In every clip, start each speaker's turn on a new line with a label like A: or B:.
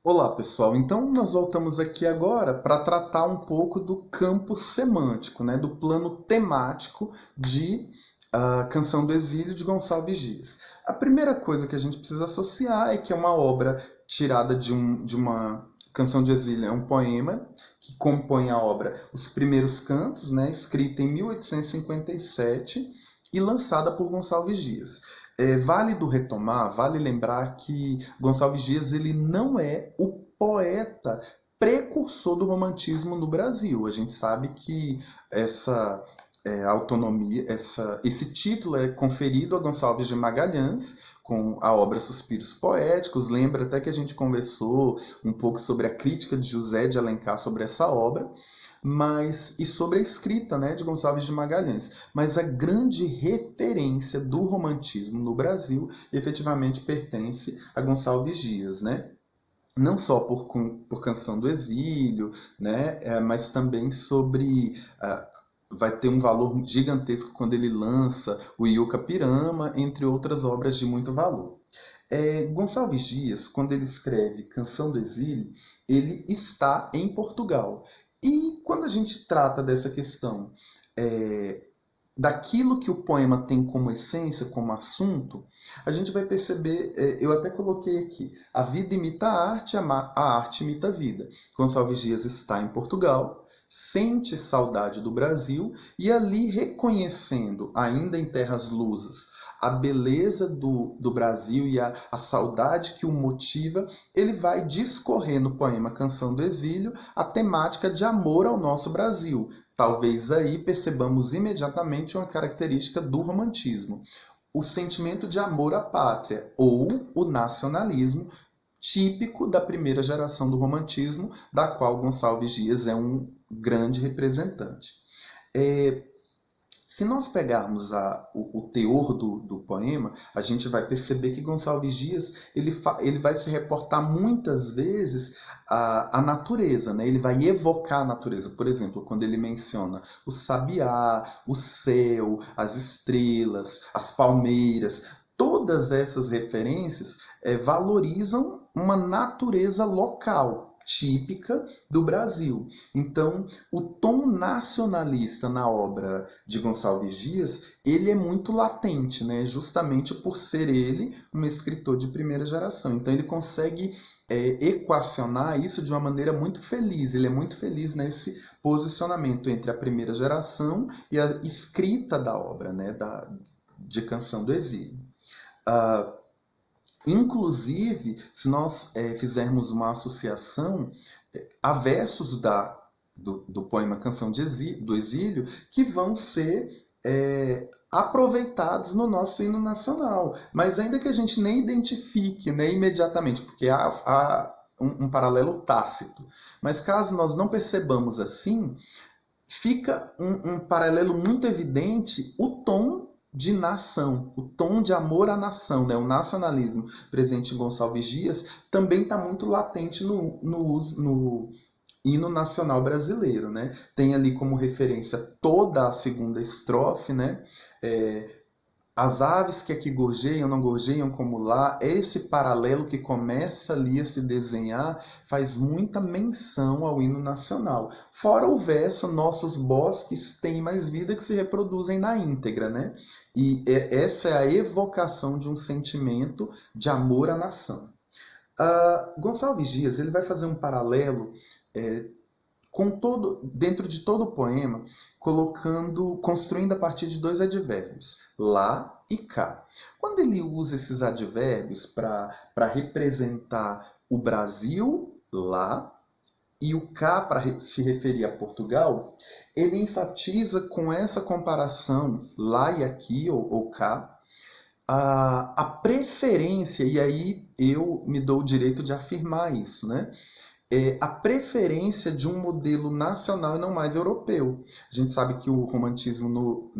A: Olá, pessoal. Então, nós voltamos aqui agora para tratar um pouco do campo semântico, né, do plano temático de Canção do Exílio de Gonçalves Dias. A primeira coisa que a gente precisa associar é que é uma obra tirada de uma Canção de Exílio, é um poema que compõe a obra Os Primeiros Cantos, né, escrita em 1857 e lançada por Gonçalves Dias. É válido retomar, vale lembrar que Gonçalves Dias ele não é o poeta precursor do romantismo no Brasil. A gente sabe que essa autonomia, esse título é conferido a Gonçalves de Magalhães com a obra Suspiros Poéticos. Lembra até que a gente conversou um pouco sobre a crítica de José de Alencar sobre essa obra, e sobre a escrita, né, de Gonçalves de Magalhães. Mas a grande referência do romantismo no Brasil efetivamente pertence a Gonçalves Dias, né? Não só por Canção do Exílio, né, mas também sobre... vai ter um valor gigantesco quando ele lança o Iuca Pirama, entre outras obras de muito valor. Gonçalves Dias, quando ele escreve Canção do Exílio, ele está em Portugal. E quando a gente trata dessa questão daquilo que o poema tem como essência, como assunto, a gente vai perceber, eu até coloquei aqui, a vida imita a arte imita a vida. Gonçalves Dias está em Portugal, sente saudade do Brasil e ali reconhecendo, ainda em terras lusas, a beleza do Brasil e a saudade que o motiva, ele vai discorrer no poema Canção do Exílio a temática de amor ao nosso Brasil. Talvez aí percebamos imediatamente uma característica do romantismo, o sentimento de amor à pátria ou o nacionalismo, típico da primeira geração do romantismo, da qual Gonçalves Dias é um grande representante. Se nós pegarmos o teor do poema, a gente vai perceber que Gonçalves Dias ele vai se reportar muitas vezes à natureza, né? Ele vai evocar a natureza. Por exemplo, quando ele menciona o sabiá, o céu, as estrelas, as palmeiras, todas essas referências valorizam uma natureza local, típica do Brasil. Então, o tom nacionalista na obra de Gonçalves Dias, ele é muito latente, né? Justamente por ser ele um escritor de primeira geração. Então, ele consegue equacionar isso de uma maneira muito feliz. Ele é muito feliz nesse posicionamento entre a primeira geração e a escrita da obra, né? De Canção do Exílio. Inclusive, se nós fizermos uma associação, há versos do poema Canção do Exílio que vão ser aproveitados no nosso hino nacional. Mas ainda que a gente nem identifique, né, imediatamente, porque há um paralelo tácito. Mas caso nós não percebamos assim, fica um paralelo muito evidente o tom de nação, o tom de amor à nação, né? O nacionalismo presente em Gonçalves Dias também está muito latente no hino nacional brasileiro, né? Tem ali como referência toda a segunda estrofe, né? As aves que aqui gorjeiam, não gorjeiam como lá. Esse paralelo que começa ali a se desenhar faz muita menção ao hino nacional. Fora o verso, nossos bosques têm mais vida, que se reproduzem na íntegra, né? E essa é a evocação de um sentimento de amor à nação. Gonçalves Dias ele vai fazer um paralelo dentro de todo o poema, construindo a partir de dois advérbios, lá e cá. Quando ele usa esses advérbios para representar o Brasil, lá, e o cá para se referir a Portugal, ele enfatiza com essa comparação, lá e aqui, ou cá, a preferência, e aí eu me dou o direito de afirmar isso, né? A preferência de um modelo nacional e não mais europeu. A gente sabe que o romantismo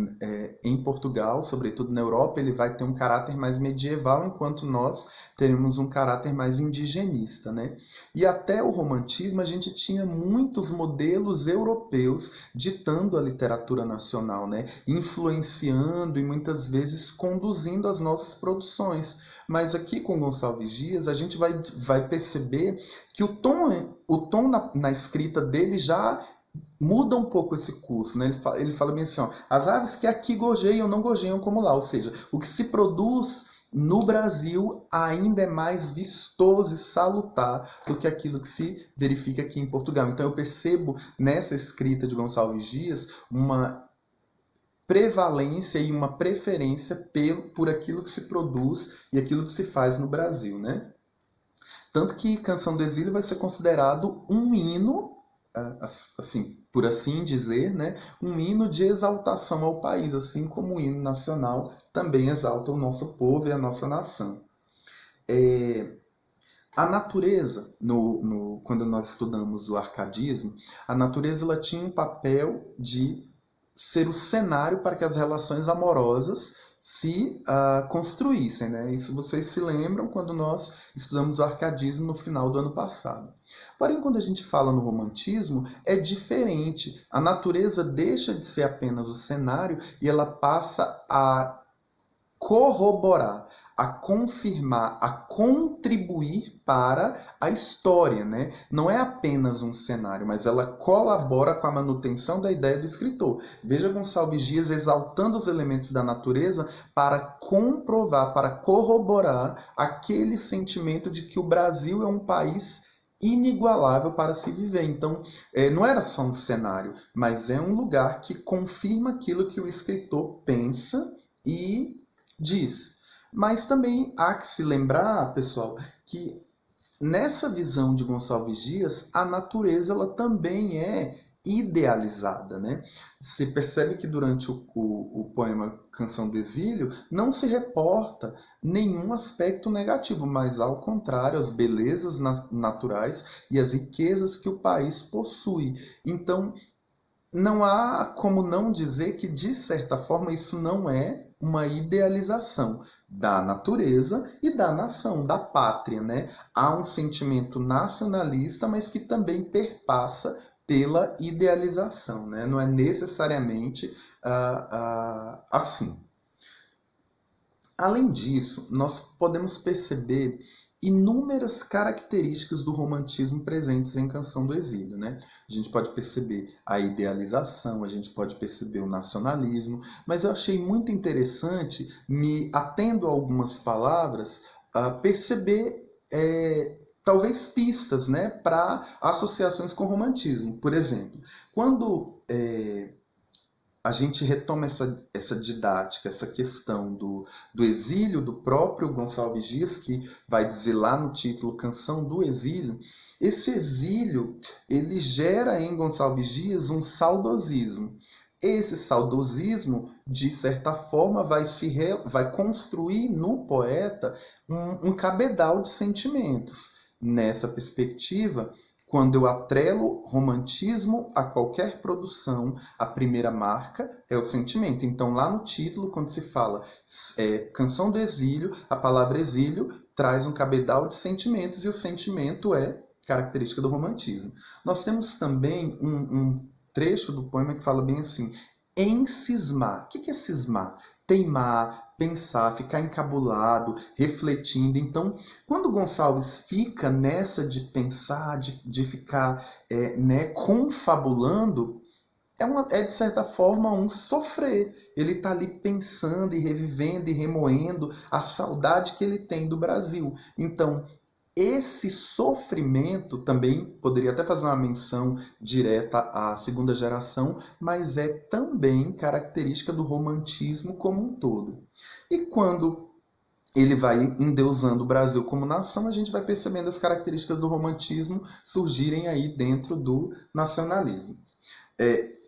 A: em Portugal, sobretudo na Europa, ele vai ter um caráter mais medieval, enquanto nós teremos um caráter mais indigenista, né? E até o romantismo a gente tinha muitos modelos europeus ditando a literatura nacional, né? Influenciando e muitas vezes conduzindo as nossas produções. Mas aqui com Gonçalves Dias a gente vai perceber que o tom na escrita dele já muda um pouco esse curso, né? Ele fala bem assim, ó, as aves que aqui gorjeiam não gorjeiam como lá, ou seja, o que se produz no Brasil ainda é mais vistoso e salutar do que aquilo que se verifica aqui em Portugal. Então eu percebo nessa escrita de Gonçalves Dias uma prevalência e uma preferência por aquilo que se produz e aquilo que se faz no Brasil, né? Tanto que Canção do Exílio vai ser considerado um hino, assim, por assim dizer, né? Um hino de exaltação ao país, assim como o hino nacional também exalta o nosso povo e a nossa nação. A natureza, quando nós estudamos o arcadismo, a natureza ela tinha um papel de ser o cenário para que as relações amorosas se construíssem, né? Isso vocês se lembram quando nós estudamos o arcadismo no final do ano passado. Porém, quando a gente fala no romantismo, é diferente. A natureza deixa de ser apenas o cenário e ela passa a corroborar, a confirmar, a contribuir para a história, né? Não é apenas um cenário, mas ela colabora com a manutenção da ideia do escritor. Veja Gonçalves Dias exaltando os elementos da natureza para comprovar, para corroborar aquele sentimento de que o Brasil é um país inigualável para se viver. Então, não era só um cenário, mas é um lugar que confirma aquilo que o escritor pensa e diz. Mas também há que se lembrar, pessoal, que nessa visão de Gonçalves Dias, a natureza ela também é idealizada, né? Você percebe que durante o poema Canção do Exílio não se reporta nenhum aspecto negativo, mas ao contrário, as belezas naturais e as riquezas que o país possui. Então, não há como não dizer que, de certa forma, isso não é uma idealização da natureza e da nação, da pátria, né? Há um sentimento nacionalista, mas que também perpassa pela idealização, né? Não é necessariamente assim. Além disso, nós podemos perceber inúmeras características do romantismo presentes em Canção do Exílio, né? A gente pode perceber a idealização, a gente pode perceber o nacionalismo, mas eu achei muito interessante, me atendo a algumas palavras, perceber talvez pistas, né, para associações com o romantismo. Por exemplo, quando a gente retoma essa didática, essa questão do exílio do próprio Gonçalves Dias, que vai dizer lá no título Canção do Exílio, esse exílio ele gera em Gonçalves Dias um saudosismo. Esse saudosismo, de certa forma, vai construir no poeta um cabedal de sentimentos. Nessa perspectiva, quando eu atrelo romantismo a qualquer produção, a primeira marca é o sentimento. Então, lá no título, quando se fala Canção do Exílio, a palavra exílio traz um cabedal de sentimentos e o sentimento é característica do romantismo. Nós temos também um trecho do poema que fala bem assim, encismar. O que é cismar? Teimar, pensar, ficar encabulado, refletindo. Então, quando Gonçalves fica nessa de pensar, de ficar confabulando, é de certa forma um sofrer. Ele está ali pensando e revivendo e remoendo a saudade que ele tem do Brasil. Então, esse sofrimento também poderia até fazer uma menção direta à segunda geração, mas é também característica do romantismo como um todo. E quando ele vai endeusando o Brasil como nação, a gente vai percebendo as características do romantismo surgirem aí dentro do nacionalismo.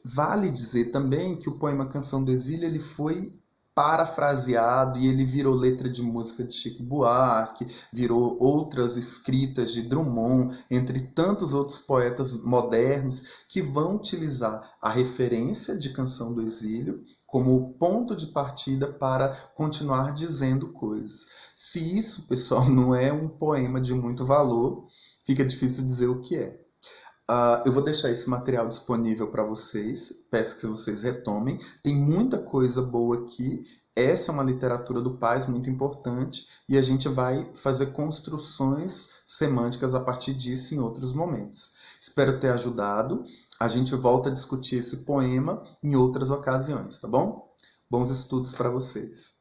A: Vale dizer também que o poema Canção do Exílio ele foi parafraseado e ele virou letra de música de Chico Buarque, virou outras escritas de Drummond, entre tantos outros poetas modernos que vão utilizar a referência de Canção do Exílio como ponto de partida para continuar dizendo coisas. Se isso, pessoal, não é um poema de muito valor, fica difícil dizer o que é. Eu vou deixar esse material disponível para vocês, peço que vocês retomem, tem muita coisa boa aqui, essa é uma literatura do Paz muito importante e a gente vai fazer construções semânticas a partir disso em outros momentos. Espero ter ajudado. A gente volta a discutir esse poema em outras ocasiões, tá bom? Bons estudos para vocês.